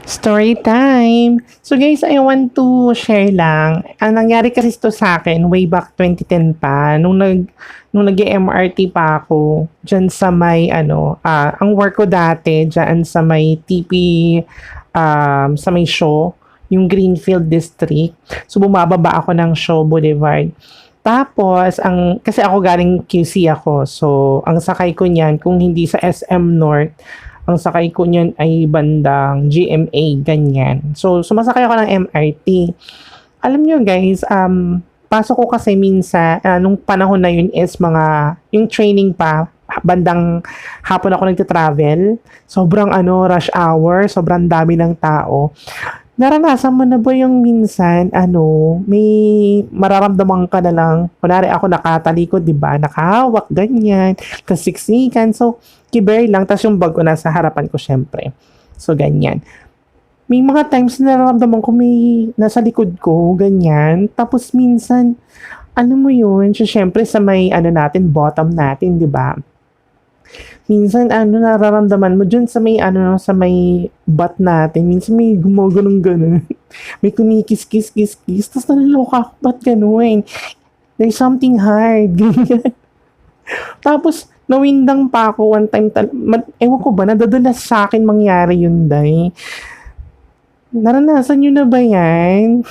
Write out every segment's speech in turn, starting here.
Story time! So guys, I want to share lang. Ang nangyari kasi ito sa akin way back 2010 pa, nung nag-MRT pa ako, dyan sa may ang work ko dati, dyan sa may TP, sa may Shaw, yung Greenfield District. So bumababa ako ng Shaw Boulevard. Tapos, kasi ako galing QC ako. So, ang sakay ko niyan, kung hindi sa SM North, ang sakay ko niyan ay bandang GMA, ganyan. So, sumasakay ako ng MRT. Alam niyo guys, pasok ko kasi minsan, nung panahon na yun is yung training pa, bandang hapon ako nagte-travel. Sobrang rush hour, sobrang dami ng tao. Naranasan mo na ba yung minsan, may mararamdaman ka na lang, kunwari ako nakatalikod, di ba? Nakahawak, ganyan, tas siksikan. So, kiber lang, tas yung bag ko nasa harapan ko, syempre. So, ganyan. May mga times na nararamdaman ko may nasa likod ko, ganyan. Tapos minsan, ano mo yun? So, syempre sa may, natin, bottom natin, di ba? Minsan nararamdaman mo dyan sa may sa may butt natin, minsan may gumaganong gano'n. May kumikis-kis-kis-kis, tapos naloloka ako, ba't gano'n? There's something hard, ganyan. Tapos, nawindang pa ako one time, ewan ko ba, nadadalas sa akin mangyari yun, day. Naranasan nyo na ba yan?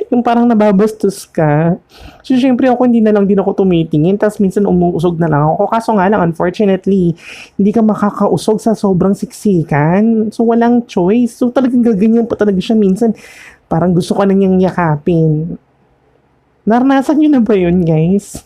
Yung parang nababastos ka. So, syempre ako hindi na lang din ako tumitingin. Tapos minsan umuusog na lang ako. Kaso nga lang, unfortunately, hindi ka makakausog sa sobrang siksikan. So, walang choice. So, talagang gaganyan pa talaga siya minsan. Parang gusto ko na niyang yakapin. Naranasan niyo na ba yun, guys?